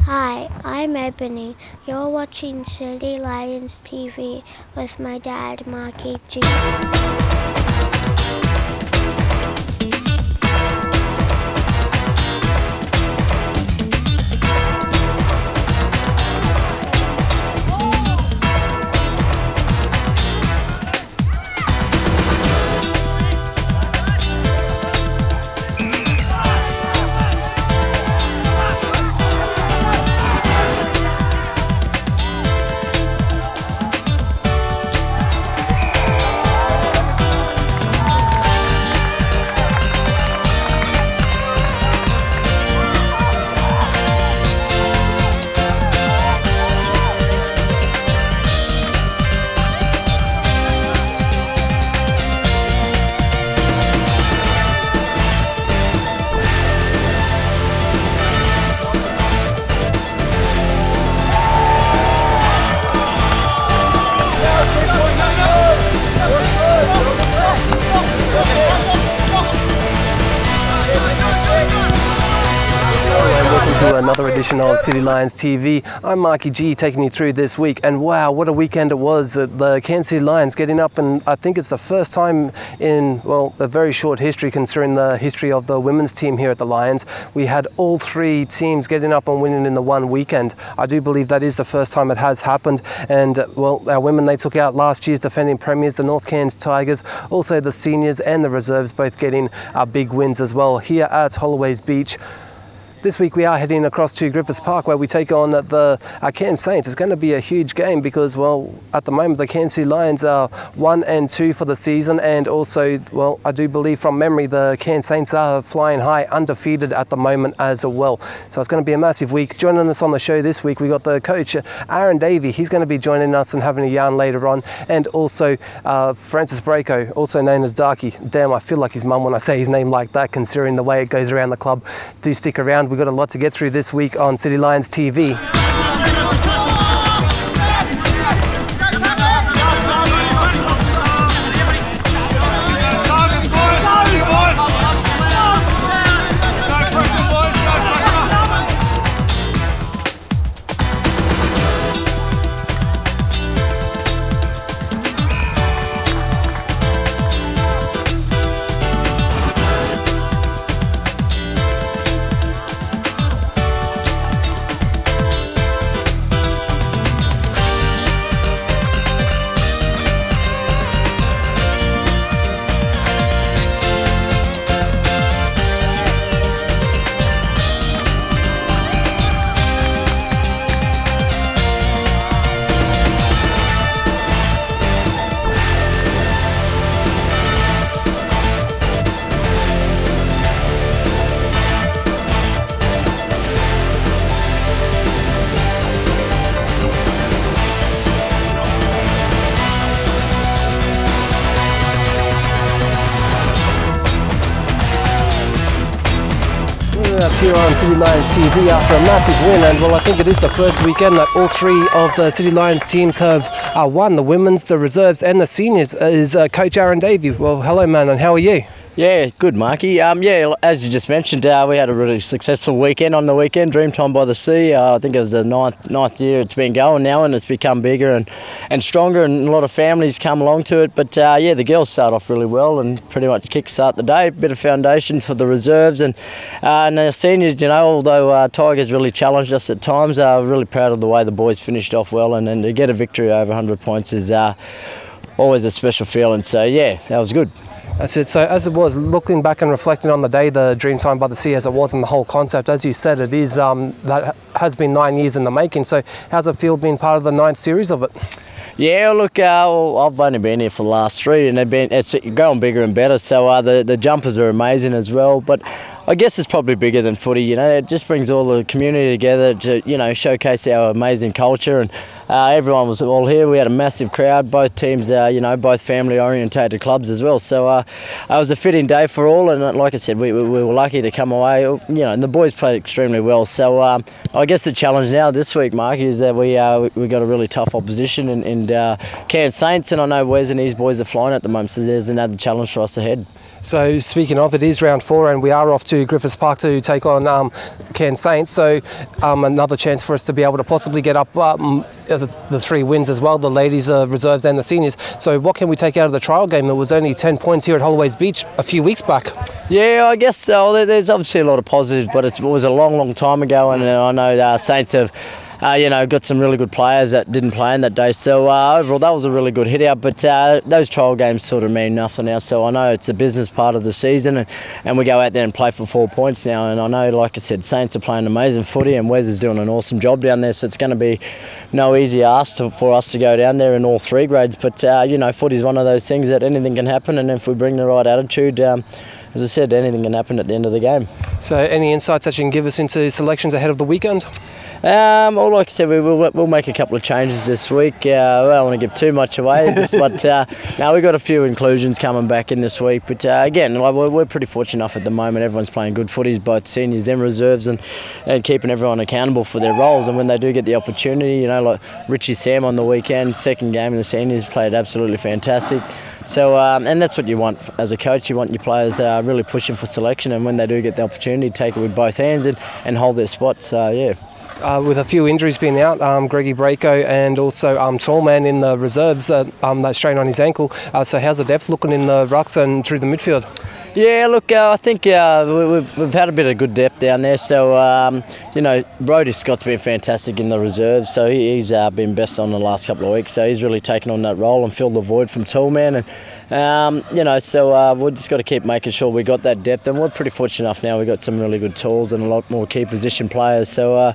Hi, I'm Ebony. You're watching City Lions TV with my dad, Marky G. To another edition of City Lions TV. I'm Marky G taking you through this week, and wow, what a weekend it was. The Cairns City Lions getting up, and I think it's the first time in, well, a very short history considering the history of the women's team here at the Lions. We had all three teams getting up and winning in the one weekend. I do believe that is the first time it has happened, and well, our women, they took out last year's defending premiers, the North Cairns Tigers, also the seniors and the reserves both getting big wins as well here at Holloway's Beach. This week we are heading across to Griffiths Park where we take on the Cairns Saints. It's going to be a huge game because, well, at the moment the Cairns City Lions are 1-2 for the season, and also, well, I do believe from memory the Cairns Saints are flying high, undefeated at the moment as well. So it's going to be a massive week. Joining us on the show this week we got the coach Aaron Davey. He's going to be joining us and having a yarn later on, and also Francis Braco, also known as Darky. Damn, I feel like his mum when I say his name like that, considering the way it goes around the club. Do stick around. We've got a lot to get through this week on City Lions TV. Us here on City Lions TV after a massive win, and well, I think it is the first weekend that all three of the City Lions teams have won, the women's, the reserves and the seniors, is Coach Aaron Davey. Well, hello man, and how are you? Yeah, good, Marky. Yeah, as you just mentioned, we had a really successful weekend on the weekend, Dreamtime by the Sea. I think it was the ninth year it's been going now, and it's become bigger and stronger, and a lot of families come along to it. But yeah, the girls start off really well and pretty much kick-start the day. Bit of foundation for the reserves and the seniors, you know, although Tigers really challenged us at times, really proud of the way the boys finished off well, and to get a victory over 100 points is always a special feeling. So yeah, that was good. That's it. So as it was, looking back and reflecting on the day, the Dreamtime by the Sea as it was, and the whole concept, as you said, it is that has been 9 years in the making. So how's it feel being part of the 9th series of it? Yeah, look, I've only been here for the last 3, and it's going bigger and better. So the jumpers are amazing as well. But I guess it's probably bigger than footy. You know, it just brings all the community together to, you know, showcase our amazing culture. And everyone was all here. We had a massive crowd. Both teams, you know, both family-orientated clubs as well. So it was a fitting day for all. And like I said, we were lucky to come away. You know, and the boys played extremely well. So I guess the challenge now this week, Mark, is that we got a really tough opposition in Cairns Saints, and I know Wes and his boys are flying at the moment, so there's another challenge for us ahead. So speaking of, it is round 4 and we are off to to Griffiths Park to take on Cairns Saints. So another chance for us to be able to possibly get up the 3 wins as well, the ladies, reserves and the seniors. So what can we take out of the trial game? There was only 10 points here at Holloway's Beach a few weeks back. Yeah, I guess so. There's obviously a lot of positives, but it was a long time ago, and I know Saints have got some really good players that didn't play in that day. So overall, that was a really good hit out. But those trial games sort of mean nothing now. So I know it's a business part of the season, and we go out there and play for 4 points now. And I know, like I said, Saints are playing amazing footy, and Wes is doing an awesome job down there. So it's going to be no easy ask for us to go down there in all 3 grades. But footy is one of those things that anything can happen, and if we bring the right attitude, as I said, anything can happen at the end of the game. So any insights that you can give us into selections ahead of the weekend? Well, like I said, we'll make a couple of changes this week. I don't want to give too much away, but now we've got a few inclusions coming back in this week. But again, we're pretty fortunate enough at the moment. Everyone's playing good footies, both seniors and reserves, and keeping everyone accountable for their roles. And when they do get the opportunity, like Richie Sam on the weekend, second game in the seniors, played absolutely fantastic. So, and that's what you want as a coach. You want your players really pushing for selection, and when they do get the opportunity, take it with both hands and hold their spot. So, yeah. With a few injuries being out, Greggy Braco and also Tallman in the reserves, that strain on his ankle. So how's the depth looking in the rucks and through the midfield? Yeah, look, I think we've had a bit of good depth down there. So, Brodie Scott's been fantastic in the reserves. So he's been best on the last couple of weeks. So he's really taken on that role and filled the void from Tallman. And, we've just got to keep making sure we got that depth. And we're pretty fortunate enough now. We've got some really good tools and a lot more key position players. So,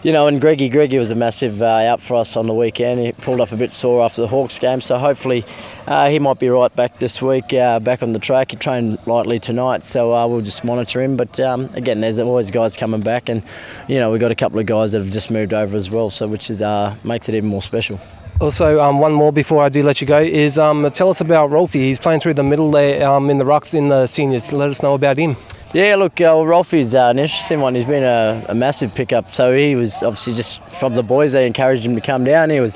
and Greggy was a massive out for us on the weekend. He pulled up a bit sore after the Hawks game. So hopefully he might be right back this week, back on the track. He trained lightly tonight, so we'll just monitor him. But again, there's always guys coming back, and we've got a couple of guys that have just moved over as well, so which is makes it even more special. Also, one more before I do let you go is tell us about Rolfie. He's playing through the middle there in the rucks in the seniors. Let us know about him. Yeah, look, Rolfie's an interesting one. He's been a massive pickup. So he was obviously just from the boys. They encouraged him to come down. I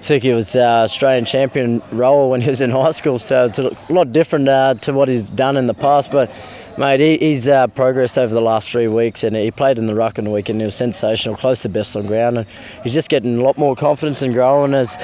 think he was Australian champion rower when he was in high school, so it's a lot different to what he's done in the past. But, mate, he's progressed over the last 3 weeks, and he played in the ruck on the weekend. He was sensational, close to best on ground, and he's just getting a lot more confidence and growing as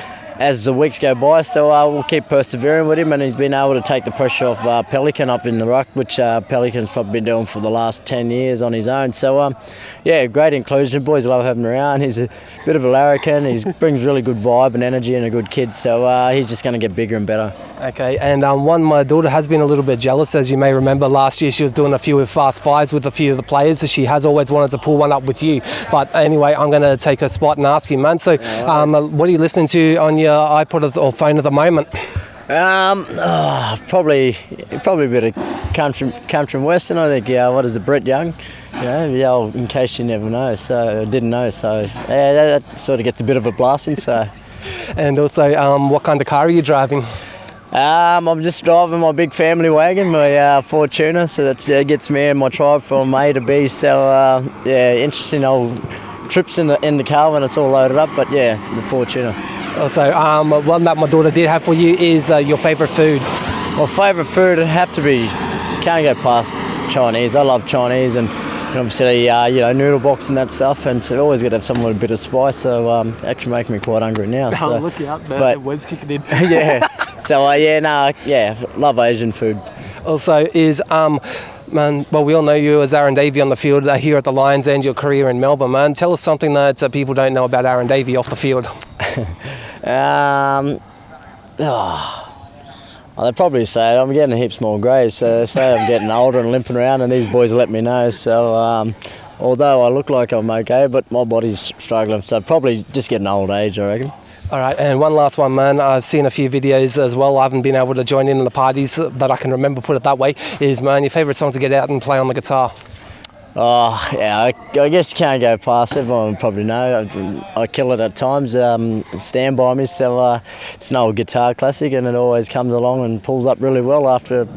the weeks go by. So we'll keep persevering with him, and he's been able to take the pressure off Pelican up in the ruck, which Pelican's probably been doing for the last 10 years on his own. So, great inclusion. Boys love having him around. He's a bit of a larrikin. He brings really good vibe and energy, and a good kid. So he's just going to get bigger and better. Okay, and my daughter has been a little bit jealous. As you may remember, last year she was doing a few fast fives with a few of the players. So she has always wanted to pull one up with you. But anyway, I'm going to take her spot and ask you, man. So what are you listening to on your iPod or phone at the moment? Probably a bit of country and western. I think. What is it, Brett Young? In case you never know. So I didn't know. So that sort of gets a bit of a blasting. So. And also, what kind of car are you driving? I'm just driving my big family wagon, my Fortuner. So that gets me and my tribe from A to B. So interesting old trips in the car when it's all loaded up. But yeah, the Fortuner. Also, one that my daughter did have for you is your favourite food. My favourite food would have to be, can't go past Chinese. I love Chinese, and obviously noodle box and that stuff, and so always got to have something with a bit of spice. So actually making me quite hungry now. So. Oh, look out, the web's kicking in. Yeah. So love Asian food. Also is man, well, we all know you as Aaron Davey on the field here at the Lions and your career in Melbourne, man. Tell us something that people don't know about Aaron Davey off the field. They probably say I'm getting heaps more grey, so they say I'm getting older and limping around, and these boys let me know. So although I look like I'm okay, but my body's struggling, so probably just getting old age, I reckon. All right, and one last one, man. I've seen a few videos as well. I haven't been able to join in on the parties that I can remember, put it that way. Is, man, your favourite song to get out and play on the guitar? Oh, yeah, I guess you can't go past. Everyone probably know. I kill it at times. Stand By Me, so it's an old guitar classic, and it always comes along and pulls up really well after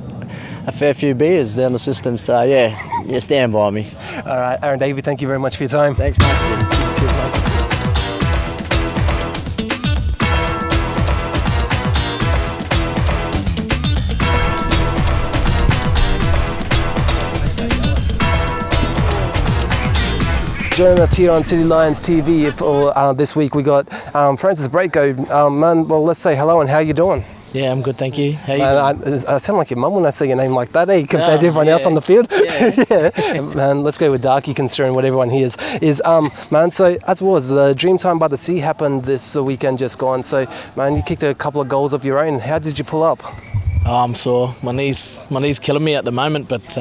a fair few beers down the system. So, yeah, Stand By Me. All right, Aaron Davey, thank you very much for your time. Thanks, mate. Cheers, mate. Joining us here on City Lions TV for this week, we got Francis Braco. Man, well, let's say hello and how you doing? Yeah, I'm good, thank you. How you doing? I sound like your mum when I say your name like that, eh? Compared to everyone else on the field. Yeah. Man, let's go with Darky, considering what everyone hears. Man, so as was, the Dreamtime by the Sea happened this weekend just gone. So, man, you kicked a couple of goals of your own. How did you pull up? Oh, I'm sore. My knee's killing me at the moment, but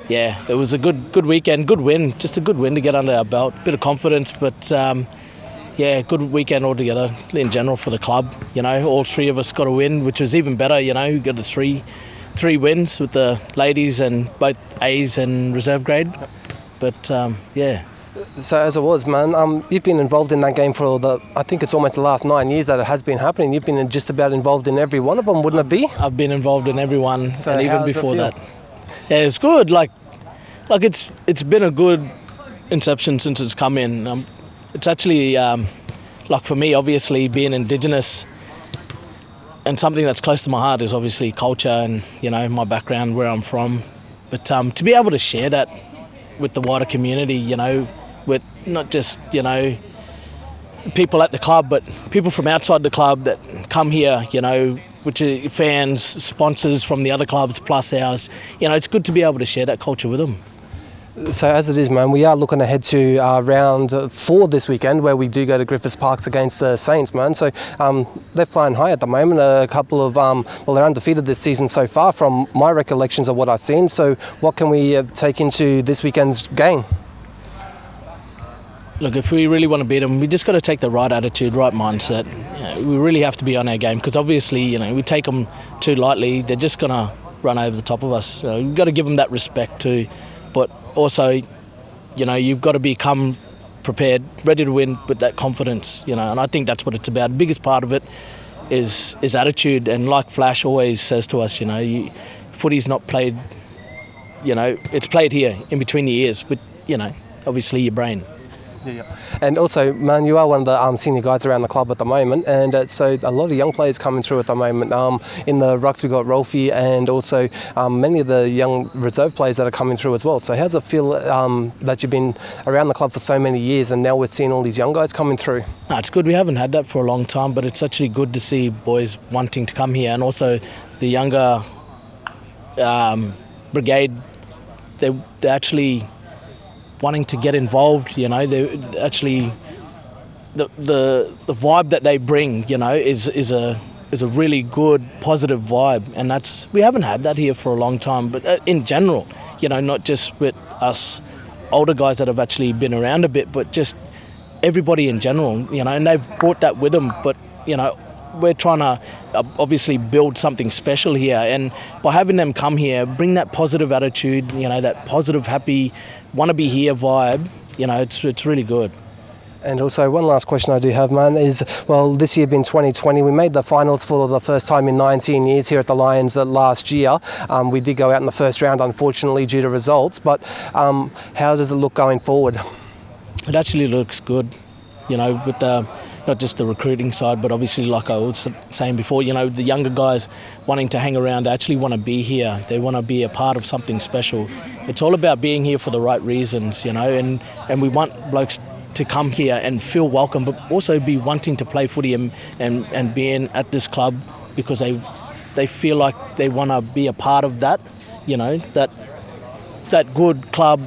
yeah, it was a good weekend, good win. Just a good win to get under our belt. Bit of confidence, but yeah, good weekend altogether in general for the club. You know, all three of us got a win, which was even better. You know, we got the three wins with the ladies and both A's and reserve grade. But yeah. So as it was, man, you've been involved in that game for I think it's almost the last 9 years that it has been happening. You've been just about involved in every one of them, wouldn't it be? I've been involved in every one, so and even before that. feel? Yeah, it's good. Like it's been a good inception since it's come in. It's actually like for me, obviously being Indigenous, and something that's close to my heart is obviously culture and, you know, my background, where I'm from. But to be able to share that with the wider community, you know, with not just, you know, people at the club, but people from outside the club that come here, you know, which are fans, sponsors from the other clubs plus ours. You know, it's good to be able to share that culture with them. So as it is, man, we are looking ahead to round 4 this weekend, where we do go to Griffiths Parks against the Saints, man. So they're flying high at the moment. A couple of, well, they're undefeated this season so far from my recollections of what I've seen. So what can we take into this weekend's game? Look, if we really want to beat them, we just got to take the right attitude, right mindset. You know, we really have to be on our game, because obviously, you know, we take them too lightly, they're just going to run over the top of us. So we've got to give them that respect too. But also, you know, you've got to become prepared, ready to win with that confidence, you know, and I think that's what it's about. The biggest part of it is attitude, and like Flash always says to us, you know, footy's not played, you know, it's played here in between your ears, but, you know, obviously your brain. Yeah. And also, man, you are one of the senior guys around the club at the moment, and so a lot of young players coming through at the moment. In the rucks we got Rolfie, and also many of the young reserve players that are coming through as well. So how does it feel that you've been around the club for so many years, and now we're seeing all these young guys coming through? No, it's good. We haven't had that for a long time, but it's actually good to see boys wanting to come here, and also the younger brigade, they're actually wanting to get involved, you know. They actually, the vibe that they bring, you know, is a really good positive vibe, and we haven't had that here for a long time. But in general, you know, not just with us older guys that have actually been around a bit, but just everybody in general, you know, and they've brought that with them. But, you know, we're trying to obviously build something special here, and by having them come here, bring that positive attitude, you know, that positive, happy, want to be here vibe, you know, it's really good. And also, one last question I do have, man, is, well, this year being 2020, we made the finals for the first time in 19 years here at the Lions last year. We did go out in the first round, unfortunately, due to results, but how does it look going forward? It actually looks good, you know, with not just the recruiting side, but obviously, like I was saying before, you know, the younger guys wanting to hang around, actually want to be here. They want to be a part of something special. It's all about being here for the right reasons, you know, and we want blokes to come here and feel welcome, but also be wanting to play footy and being at this club because they feel like they want to be a part of that, you know, that good club,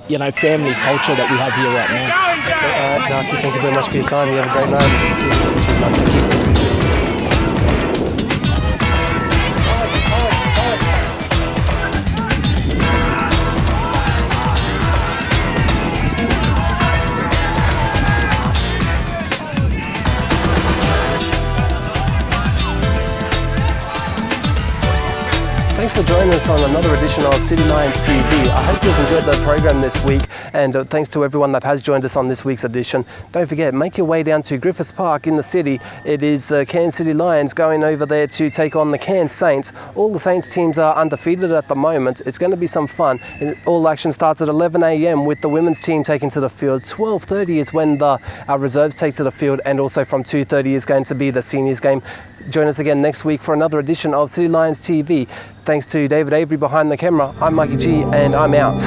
you know, family culture that we have here right now. So, Darky, thank you very much for your time. You have a great night. Thanks for joining us on another edition of City Lions TV. I hope you've enjoyed the program this week, and thanks to everyone that has joined us on this week's edition. Don't forget, make your way down to Griffiths Park in the city. It is the Cairns City Lions going over there to take on the Cairns Saints. All the Saints teams are undefeated at the moment. It's going to be some fun. All action starts at 11 a.m. with the women's team taking to the field. 12:30 is when the reserves take to the field, and also from 2:30 is going to be the seniors game. Join us again next week for another edition of City Lions TV. Thanks to David Avery behind the camera. I'm Mikey G, and I'm out.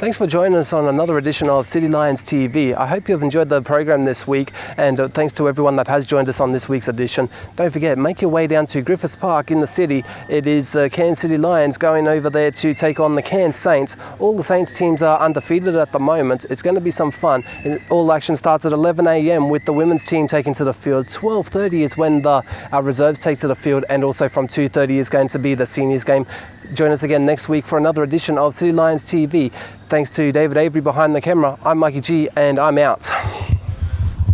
Thanks for joining us on another edition of City Lions TV. I hope you've enjoyed the program this week, and thanks to everyone that has joined us on this week's edition. Don't forget, make your way down to Griffiths Park in the city. It is the Cairns City Lions going over there to take on the Cairns Saints. All the Saints teams are undefeated at the moment. It's going to be some fun. All action starts at 11 a.m. with the women's team taking to the field. 12:30 is when our reserves take to the field, and also from 2:30 is going to be the seniors game. Join us again next week for another edition of City Lions TV. Thanks to David Avery behind the camera. I'm Mikey G, and I'm out.